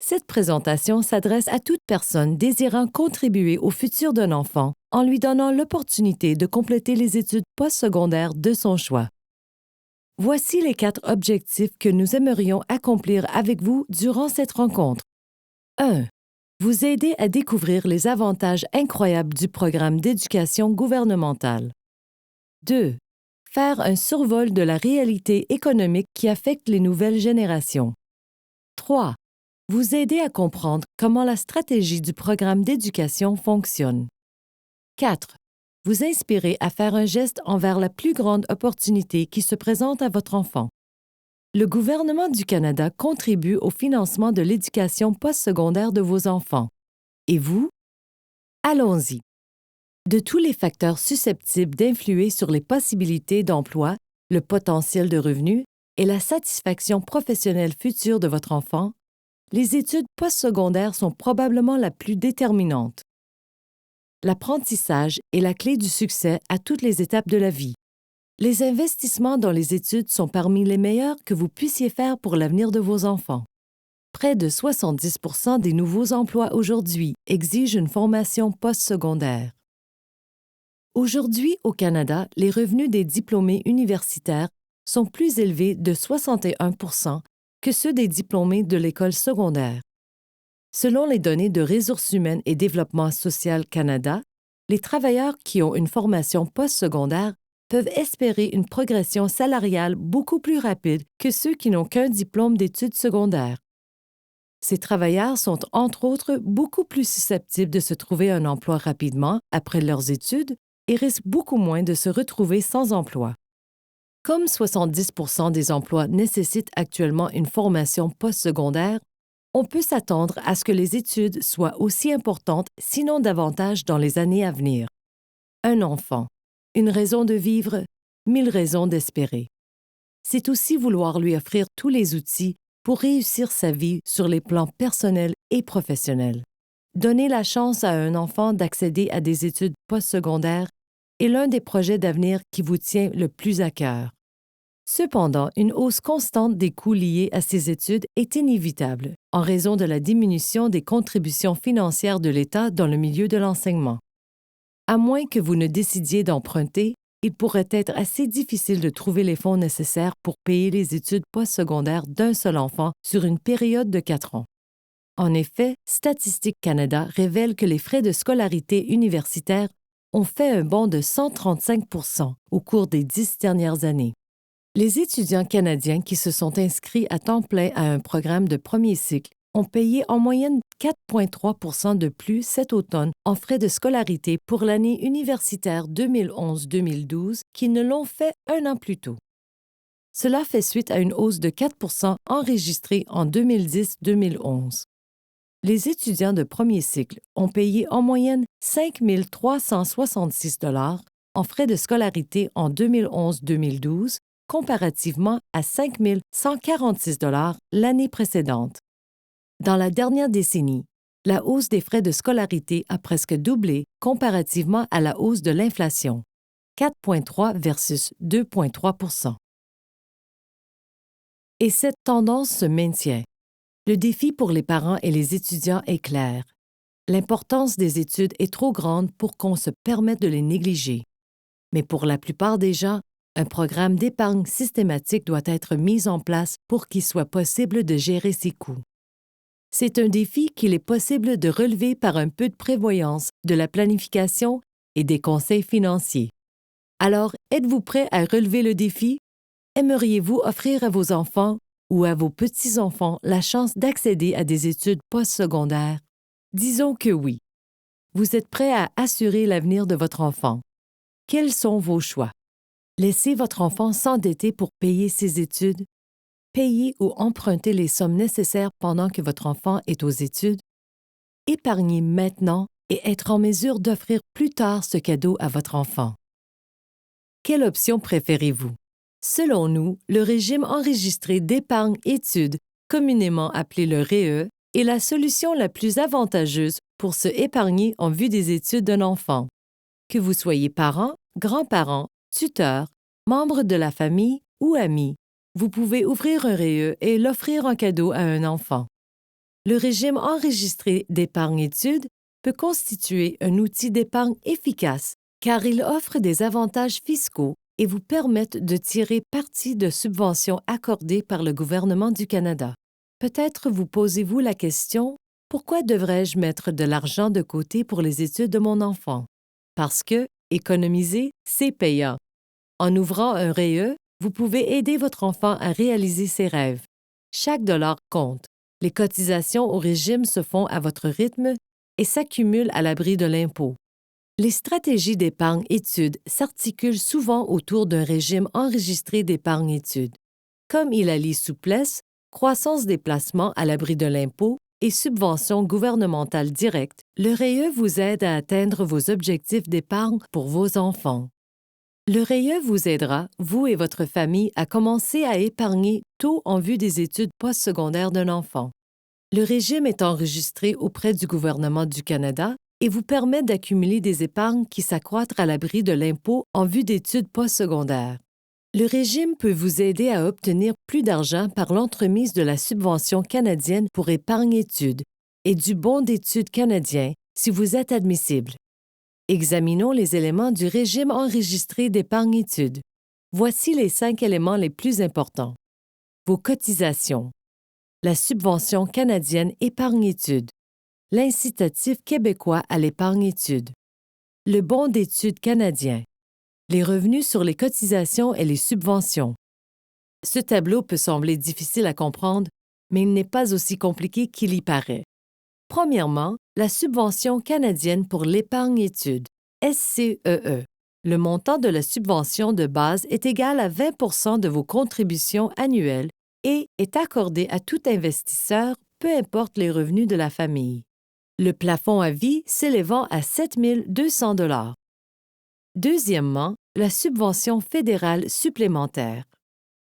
Cette présentation s'adresse à toute personne désirant contribuer au futur d'un enfant en lui donnant l'opportunité de compléter les études postsecondaires de son choix. Voici les 4 objectifs que nous aimerions accomplir avec vous durant cette rencontre. 1. Vous aider à découvrir les avantages incroyables du programme d'éducation gouvernementale. 2. Faire un survol de la réalité économique qui affecte les nouvelles générations. 3. Vous aider à comprendre comment la stratégie du programme d'éducation fonctionne. 4. Vous inspirer à faire un geste envers la plus grande opportunité qui se présente à votre enfant. Le gouvernement du Canada contribue au financement de l'éducation postsecondaire de vos enfants. Et vous? Allons-y. De tous les facteurs susceptibles d'influer sur les possibilités d'emploi, le potentiel de revenus et la satisfaction professionnelle future de votre enfant, les études postsecondaires sont probablement la plus déterminante. L'apprentissage est la clé du succès à toutes les étapes de la vie. Les investissements dans les études sont parmi les meilleurs que vous puissiez faire pour l'avenir de vos enfants. Près de 70% des nouveaux emplois aujourd'hui exigent une formation postsecondaire. Aujourd'hui, au Canada, les revenus des diplômés universitaires sont plus élevés de 61% que ceux des diplômés de l'école secondaire. Selon les données de Ressources humaines et Développement social Canada, les travailleurs qui ont une formation postsecondaire peuvent espérer une progression salariale beaucoup plus rapide que ceux qui n'ont qu'un diplôme d'études secondaires. Ces travailleurs sont, entre autres, beaucoup plus susceptibles de se trouver un emploi rapidement après leurs études et risquent beaucoup moins de se retrouver sans emploi. Comme 70% des emplois nécessitent actuellement une formation postsecondaire, on peut s'attendre à ce que les études soient aussi importantes, sinon davantage, dans les années à venir. Un enfant, une raison de vivre, 1000 raisons d'espérer. C'est aussi vouloir lui offrir tous les outils pour réussir sa vie sur les plans personnels et professionnels. Donner la chance à un enfant d'accéder à des études postsecondaires est l'un des projets d'avenir qui vous tient le plus à cœur. Cependant, une hausse constante des coûts liés à ces études est inévitable en raison de la diminution des contributions financières de l'État dans le milieu de l'enseignement. À moins que vous ne décidiez d'emprunter, il pourrait être assez difficile de trouver les fonds nécessaires pour payer les études postsecondaires d'un seul enfant sur une période de 4 ans. En effet, Statistique Canada révèle que les frais de scolarité universitaire ont fait un bond de 135% au cours des 10 dernières années. Les étudiants canadiens qui se sont inscrits à temps plein à un programme de premier cycle ont payé en moyenne 4,3% de plus cet automne en frais de scolarité pour l'année universitaire 2011-2012 qu'ils ne l'ont fait un an plus tôt. Cela fait suite à une hausse de 4% enregistrée en 2010-2011. Les étudiants de premier cycle ont payé en moyenne 5 366 $ en frais de scolarité en 2011-2012, comparativement à 5 146 $ l'année précédente. Dans la dernière décennie, la hausse des frais de scolarité a presque doublé comparativement à la hausse de l'inflation, 4,3 versus 2,3%. Et cette tendance se maintient. Le défi pour les parents et les étudiants est clair. L'importance des études est trop grande pour qu'on se permette de les négliger. Mais pour la plupart des gens, un programme d'épargne systématique doit être mis en place pour qu'il soit possible de gérer ses coûts. C'est un défi qu'il est possible de relever par un peu de prévoyance, de la planification et des conseils financiers. Alors, êtes-vous prêt à relever le défi? Aimeriez-vous offrir à vos enfants ou à vos petits-enfants la chance d'accéder à des études postsecondaires? Disons que oui. Vous êtes prêt à assurer l'avenir de votre enfant. Quels sont vos choix? Laissez votre enfant s'endetter pour payer ses études? Payer ou emprunter les sommes nécessaires pendant que votre enfant est aux études? Épargnez maintenant et être en mesure d'offrir plus tard ce cadeau à votre enfant. Quelle option préférez-vous? Selon nous, le régime enregistré d'épargne-études, communément appelé le REE, est la solution la plus avantageuse pour se épargner en vue des études d'un enfant. Que vous soyez parent, grand-parent, tuteur, membre de la famille ou ami, vous pouvez ouvrir un REE et l'offrir en cadeau à un enfant. Le régime enregistré d'épargne-études peut constituer un outil d'épargne efficace car il offre des avantages fiscaux et vous permettent de tirer parti de subventions accordées par le gouvernement du Canada. Peut-être vous posez-vous la question: pourquoi devrais-je mettre de l'argent de côté pour les études de mon enfant? Parce que économiser, c'est payant. En ouvrant un REE, vous pouvez aider votre enfant à réaliser ses rêves. Chaque dollar compte. Les cotisations au régime se font à votre rythme et s'accumulent à l'abri de l'impôt. Les stratégies d'épargne-études s'articulent souvent autour d'un régime enregistré d'épargne-études. Comme il allie souplesse, croissance des placements à l'abri de l'impôt et subventions gouvernementales directes, le REE vous aide à atteindre vos objectifs d'épargne pour vos enfants. Le REE vous aidera, vous et votre famille, à commencer à épargner tôt en vue des études postsecondaires d'un enfant. Le régime est enregistré auprès du gouvernement du Canada et vous permet d'accumuler des épargnes qui s'accroîtrent à l'abri de l'impôt en vue d'études postsecondaires. Le régime peut vous aider à obtenir plus d'argent par l'entremise de la subvention canadienne pour épargne-études et du bon d'études canadien si vous êtes admissible. Examinons les éléments du régime enregistré d'épargne-études. Voici les 5 éléments les plus importants. Vos cotisations. La subvention canadienne épargne-études. L'incitatif québécois à l'épargne-études. Le bon d'études canadien. Les revenus sur les cotisations et les subventions. Ce tableau peut sembler difficile à comprendre, mais il n'est pas aussi compliqué qu'il y paraît. Premièrement, la subvention canadienne pour l'épargne-études, SCEE. Le montant de la subvention de base est égal à 20 de vos contributions annuelles et est accordé à tout investisseur, peu importe les revenus de la famille. Le plafond à vie s'élevant à 7 200 $. Deuxièmement, la subvention fédérale supplémentaire.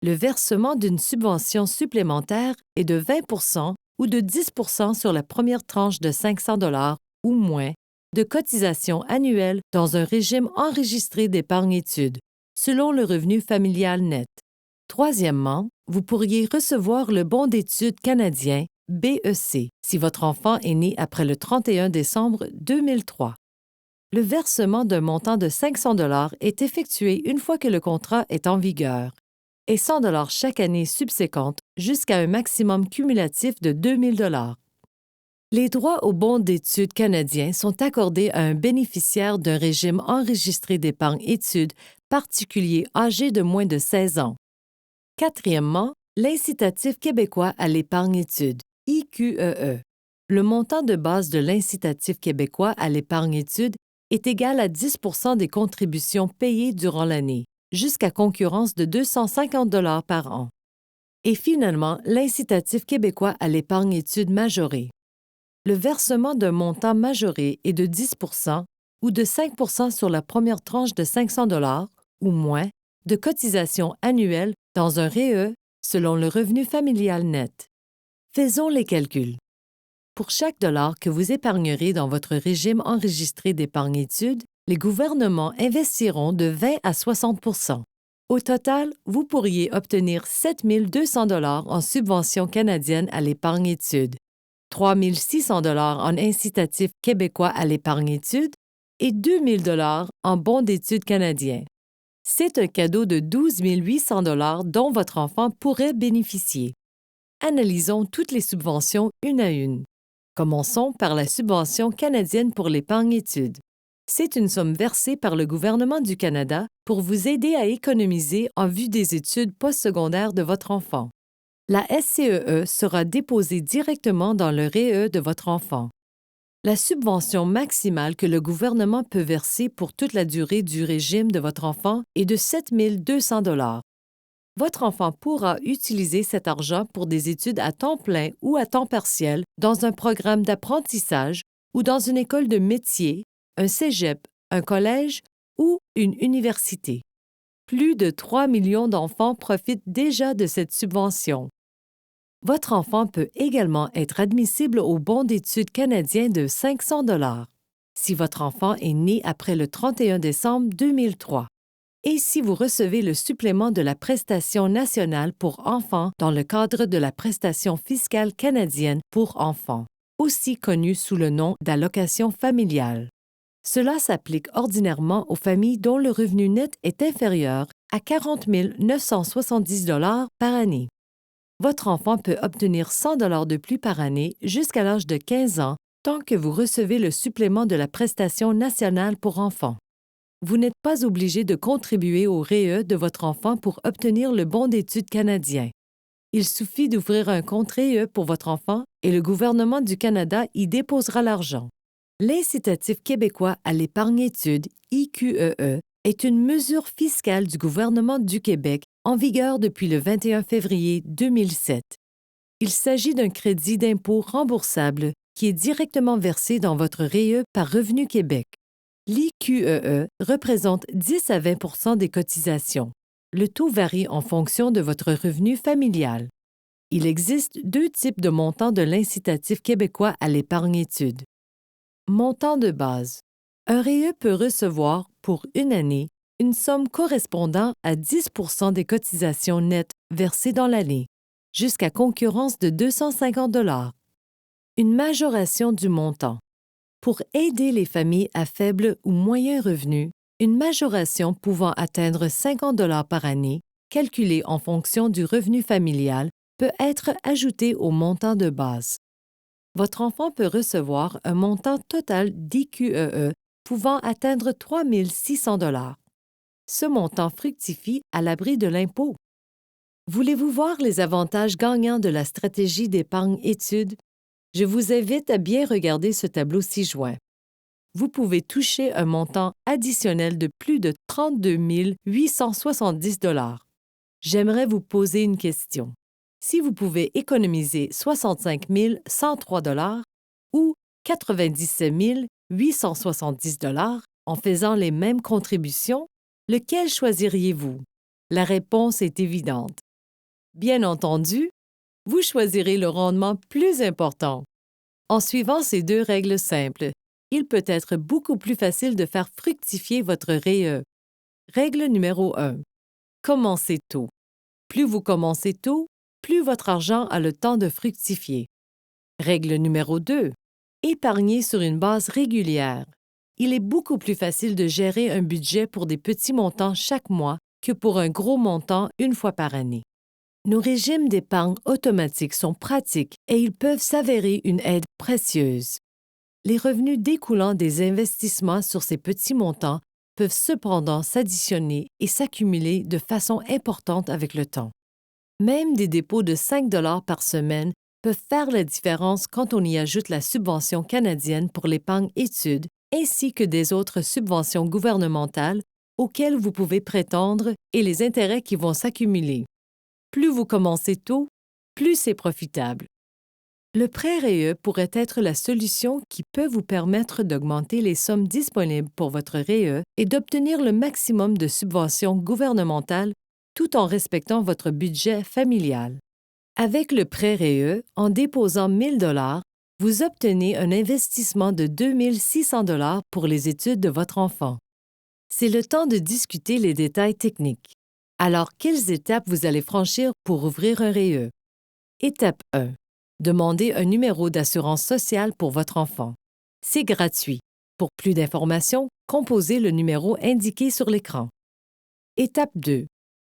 Le versement d'une subvention supplémentaire est de 20 ou de 10 sur la première tranche de 500 $ ou moins de cotisation annuelle dans un régime enregistré d'épargne-études, selon le revenu familial net. Troisièmement, vous pourriez recevoir le bon d'études canadien, BEC, si votre enfant est né après le 31 décembre 2003. Le versement d'un montant de 500 $ est effectué une fois que le contrat est en vigueur et 100 $ chaque année subséquente jusqu'à un maximum cumulatif de 2 000 $. Les droits au bon d'études canadien sont accordés à un bénéficiaire d'un régime enregistré d'épargne-études particulier âgé de moins de 16 ans. Quatrièmement, l'incitatif québécois à l'épargne-études, IQEE. Le montant de base de l'incitatif québécois à l'épargne-études est égal à 10 % des contributions payées durant l'année, jusqu'à concurrence de 250 $ par an. Et finalement, l'incitatif québécois à l'épargne-études majorée. Le versement d'un montant majoré est de 10 % ou de 5 % sur la première tranche de 500 $ ou moins de cotisations annuelles dans un REE selon le revenu familial net. Faisons les calculs. Pour chaque dollar que vous épargnerez dans votre régime enregistré d'épargne-études, les gouvernements investiront de 20 à 60 %. Au total, vous pourriez obtenir 7 200 $ en subventions canadiennes à l'épargne-études, 3 600 $ en incitatifs québécois à l'épargne-études et 2 000 $ en bons d'études canadiens. C'est un cadeau de 12 800 $ dont votre enfant pourrait bénéficier. Analysons toutes les subventions une à une. Commençons par la subvention canadienne pour l'épargne-études. C'est une somme versée par le gouvernement du Canada pour vous aider à économiser en vue des études postsecondaires de votre enfant. La SCEE sera déposée directement dans le REE de votre enfant. La subvention maximale que le gouvernement peut verser pour toute la durée du régime de votre enfant est de 7 200 $. Votre enfant pourra utiliser cet argent pour des études à temps plein ou à temps partiel dans un programme d'apprentissage ou dans une école de métier, un cégep, un collège ou une université. Plus de 3 millions d'enfants profitent déjà de cette subvention. Votre enfant peut également être admissible au bon d'études canadien de 500 $ si votre enfant est né après le 31 décembre 2003. et si vous recevez le supplément de la prestation nationale pour enfants dans le cadre de la prestation fiscale canadienne pour enfants, aussi connue sous le nom d'allocation familiale. Cela s'applique ordinairement aux familles dont le revenu net est inférieur à 40 970 $ par année. Votre enfant peut obtenir 100 $ de plus par année jusqu'à l'âge de 15 ans tant que vous recevez le supplément de la prestation nationale pour enfants. Vous n'êtes pas obligé de contribuer au REE de votre enfant pour obtenir le bon d'études canadien. Il suffit d'ouvrir un compte REE pour votre enfant et le gouvernement du Canada y déposera l'argent. L'Incitatif québécois à l'épargne études, IQEE, est une mesure fiscale du gouvernement du Québec en vigueur depuis le 21 février 2007. Il s'agit d'un crédit d'impôt remboursable qui est directement versé dans votre REE par Revenu Québec. L'IQEE représente 10 à 20 % des cotisations. Le taux varie en fonction de votre revenu familial. Il existe deux types de montants de l'Incitatif québécois à l'épargne études. Montant de base. Un REE peut recevoir, pour une année, une somme correspondant à 10 % des cotisations nettes versées dans l'année, jusqu'à concurrence de 250 $. Une majoration du montant. Pour aider les familles à faible ou moyen revenu, une majoration pouvant atteindre 50 $ par année, calculée en fonction du revenu familial, peut être ajoutée au montant de base. Votre enfant peut recevoir un montant total d'IQEE pouvant atteindre 3 600 $. Ce montant fructifie à l'abri de l'impôt. Voulez-vous voir les avantages gagnants de la stratégie d'épargne études? Je vous invite à bien regarder ce tableau ci-joint. Vous pouvez toucher un montant additionnel de plus de 32 870 $. J'aimerais vous poser une question. Si vous pouvez économiser 65 103 $ ou 97 870 $ en faisant les mêmes contributions, lequel choisiriez-vous? La réponse est évidente. Bien entendu, vous choisirez le rendement plus important. En suivant ces deux règles simples, il peut être beaucoup plus facile de faire fructifier votre REE. Règle numéro 1. Commencez tôt. Plus vous commencez tôt, plus votre argent a le temps de fructifier. Règle numéro 2. Épargnez sur une base régulière. Il est beaucoup plus facile de gérer un budget pour des petits montants chaque mois que pour un gros montant une fois par année. Nos régimes d'épargne automatique sont pratiques et ils peuvent s'avérer une aide précieuse. Les revenus découlant des investissements sur ces petits montants peuvent cependant s'additionner et s'accumuler de façon importante avec le temps. Même des dépôts de 5 $ par semaine peuvent faire la différence quand on y ajoute la subvention canadienne pour l'épargne études ainsi que des autres subventions gouvernementales auxquelles vous pouvez prétendre et les intérêts qui vont s'accumuler. Plus vous commencez tôt, plus c'est profitable. Le prêt REE pourrait être la solution qui peut vous permettre d'augmenter les sommes disponibles pour votre REE et d'obtenir le maximum de subventions gouvernementales tout en respectant votre budget familial. Avec le prêt REE, en déposant 1 000 $, vous obtenez un investissement de 2 600 $ pour les études de votre enfant. C'est le temps de discuter les détails techniques. Alors, quelles étapes vous allez franchir pour ouvrir un REE? Étape 1. Demandez un numéro d'assurance sociale pour votre enfant. C'est gratuit. Pour plus d'informations, composez le numéro indiqué sur l'écran. Étape 2.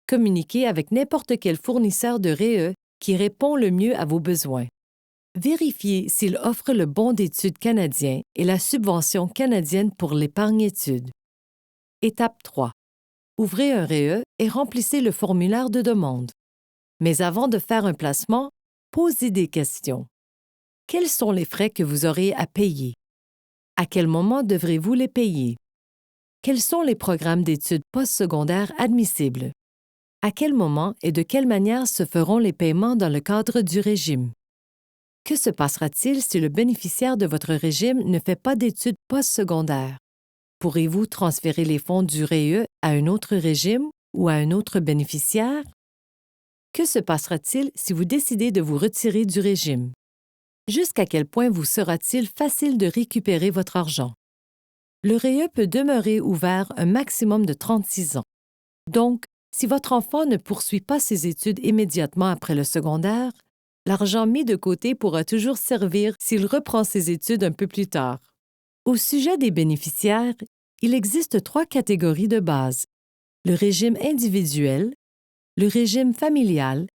Communiquez avec n'importe quel fournisseur de REE qui répond le mieux à vos besoins. Vérifiez s'il offre le bon d'études canadien et la subvention canadienne pour l'épargne études. Étape 3. Ouvrez un REE et remplissez le formulaire de demande. Mais avant de faire un placement, posez des questions. Quels sont les frais que vous aurez à payer? À quel moment devrez-vous les payer? Quels sont les programmes d'études postsecondaires admissibles? À quel moment et de quelle manière se feront les paiements dans le cadre du régime? Que se passera-t-il si le bénéficiaire de votre régime ne fait pas d'études postsecondaires? Pourrez-vous transférer les fonds du REE à un autre régime ou à un autre bénéficiaire? Que se passera-t-il si vous décidez de vous retirer du régime? Jusqu'à quel point vous sera-t-il facile de récupérer votre argent? Le REE peut demeurer ouvert un maximum de 36 ans. Donc, si votre enfant ne poursuit pas ses études immédiatement après le secondaire, l'argent mis de côté pourra toujours servir s'il reprend ses études un peu plus tard. Au sujet des bénéficiaires, il existe 3 catégories de base: le régime individuel, le régime familial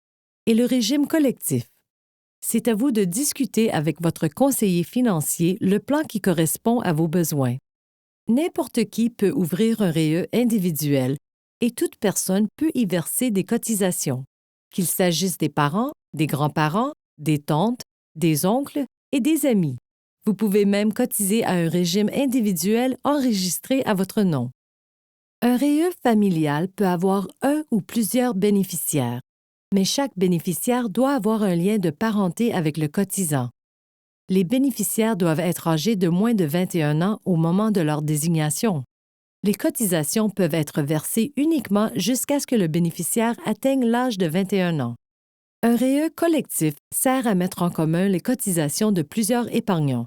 et le régime collectif. C'est à vous de discuter avec votre conseiller financier le plan qui correspond à vos besoins. N'importe qui peut ouvrir un REE individuel et toute personne peut y verser des cotisations, qu'il s'agisse des parents, des grands-parents, des tantes, des oncles et des amis. Vous pouvez même cotiser à un régime individuel enregistré à votre nom. Un REE familial peut avoir un ou plusieurs bénéficiaires, mais chaque bénéficiaire doit avoir un lien de parenté avec le cotisant. Les bénéficiaires doivent être âgés de moins de 21 ans au moment de leur désignation. Les cotisations peuvent être versées uniquement jusqu'à ce que le bénéficiaire atteigne l'âge de 21 ans. Un REE collectif sert à mettre en commun les cotisations de plusieurs épargnants.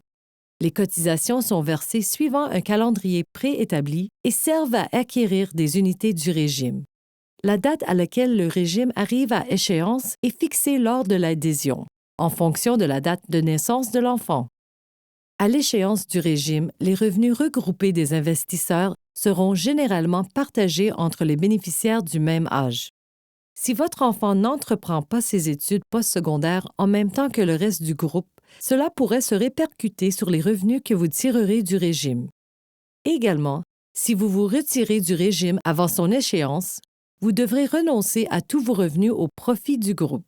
Les cotisations sont versées suivant un calendrier préétabli et servent à acquérir des unités du régime. La date à laquelle le régime arrive à échéance est fixée lors de l'adhésion, en fonction de la date de naissance de l'enfant. À l'échéance du régime, les revenus regroupés des investisseurs seront généralement partagés entre les bénéficiaires du même âge. Si votre enfant n'entreprend pas ses études postsecondaires en même temps que le reste du groupe, cela pourrait se répercuter sur les revenus que vous tirerez du régime. Également, si vous vous retirez du régime avant son échéance, vous devrez renoncer à tous vos revenus au profit du groupe.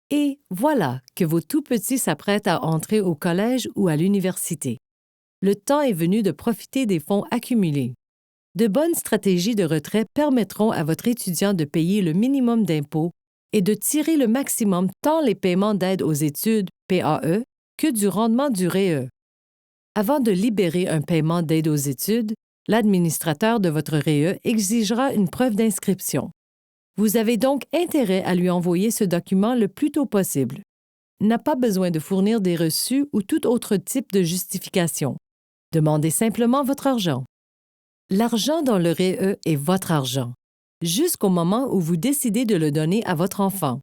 Et voilà que vos tout-petits s'apprêtent à entrer au collège ou à l'université. Le temps est venu de profiter des fonds accumulés. De bonnes stratégies de retrait permettront à votre étudiant de payer le minimum d'impôts et de tirer le maximum tant les paiements d'aide aux études, PAE, que du rendement du REE. Avant de libérer un paiement d'aide aux études, l'administrateur de votre REE exigera une preuve d'inscription. Vous avez donc intérêt à lui envoyer ce document le plus tôt possible. N'a pas besoin de fournir des reçus ou tout autre type de justification. Demandez simplement votre argent. L'argent dans le REE est votre argent, jusqu'au moment où vous décidez de le donner à votre enfant.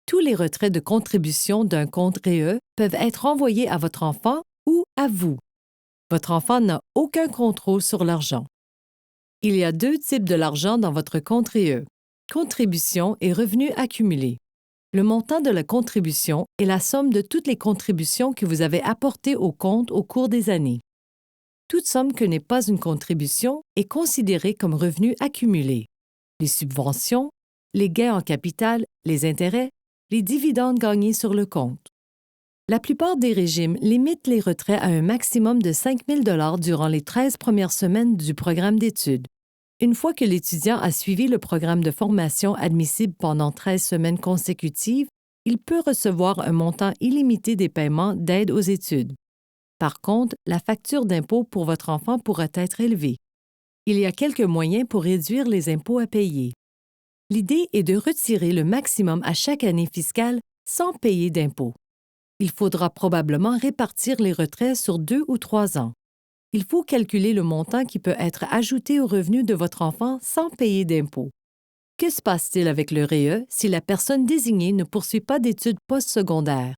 Tous les retraits de contribution d'un compte REE peuvent être envoyés à votre enfant ou à vous. Votre enfant n'a aucun contrôle sur l'argent. Il y a 2 types de l'argent dans votre compte REE: contribution et revenus accumulés. Le montant de la contribution est la somme de toutes les contributions que vous avez apportées au compte au cours des années. Toute somme que n'est pas une contribution est considérée comme revenu accumulé. Les subventions, les gains en capital, les intérêts, les dividendes gagnés sur le compte. La plupart des régimes limitent les retraits à un maximum de 5 000 $ durant les 13 premières semaines du programme d'études. Une fois que l'étudiant a suivi le programme de formation admissible pendant 13 semaines consécutives, il peut recevoir un montant illimité des paiements d'aide aux études. Par contre, la facture d'impôt pour votre enfant pourra être élevée. Il y a quelques moyens pour réduire les impôts à payer. L'idée est de retirer le maximum à chaque année fiscale sans payer d'impôts. Il faudra probablement répartir les retraits sur 2 ou 3 ans. Il faut calculer le montant qui peut être ajouté aux revenus de votre enfant sans payer d'impôts. Que se passe-t-il avec le REE si la personne désignée ne poursuit pas d'études postsecondaires?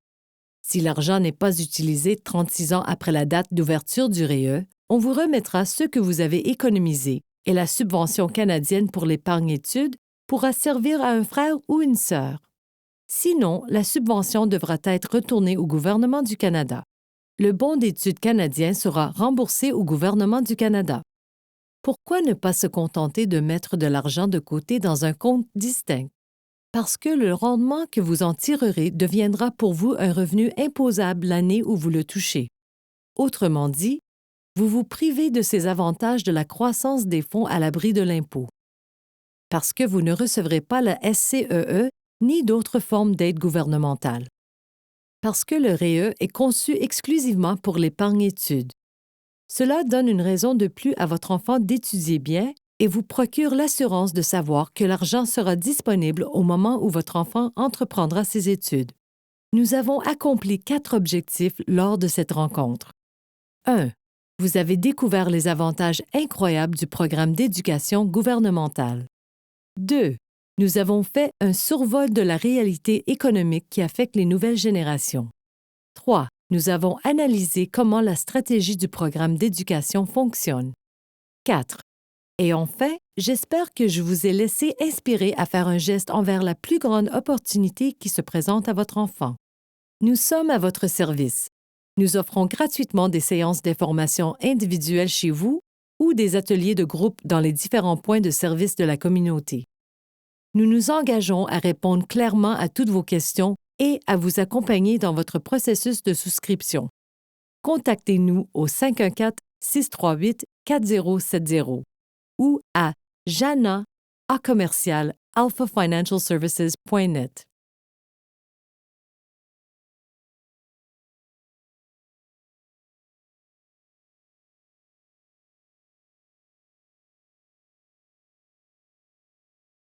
Si l'argent n'est pas utilisé 36 ans après la date d'ouverture du REE, on vous remettra ce que vous avez économisé et la subvention canadienne pour l'épargne études pourra servir à un frère ou une sœur. Sinon, la subvention devra être retournée au gouvernement du Canada. Le bon d'études canadien sera remboursé au gouvernement du Canada. Pourquoi ne pas se contenter de mettre de l'argent de côté dans un compte distinct? Parce que le rendement que vous en tirerez deviendra pour vous un revenu imposable l'année où vous le touchez. Autrement dit, vous vous privez de ces avantages de la croissance des fonds à l'abri de l'impôt. Parce que vous ne recevrez pas la SCEE ni d'autres formes d'aide gouvernementale. Parce que le REE est conçu exclusivement pour l'épargne études. Cela donne une raison de plus à votre enfant d'étudier bien et vous procure l'assurance de savoir que l'argent sera disponible au moment où votre enfant entreprendra ses études. Nous avons accompli 4 objectifs lors de cette rencontre. 1. Vous avez découvert les avantages incroyables du programme d'éducation gouvernementale. 2. Nous avons fait un survol de la réalité économique qui affecte les nouvelles générations. 3. Nous avons analysé comment la stratégie du programme d'éducation fonctionne. 4. Et enfin, j'espère que je vous ai laissé inspirer à faire un geste envers la plus grande opportunité qui se présente à votre enfant. Nous sommes à votre service. Nous offrons gratuitement des séances d'information individuelles chez vous ou des ateliers de groupe dans les différents points de service de la communauté. Nous nous engageons à répondre clairement à toutes vos questions et à vous accompagner dans votre processus de souscription. Contactez-nous au 514-638-4070 ou à jana@alphafinancialservices.net.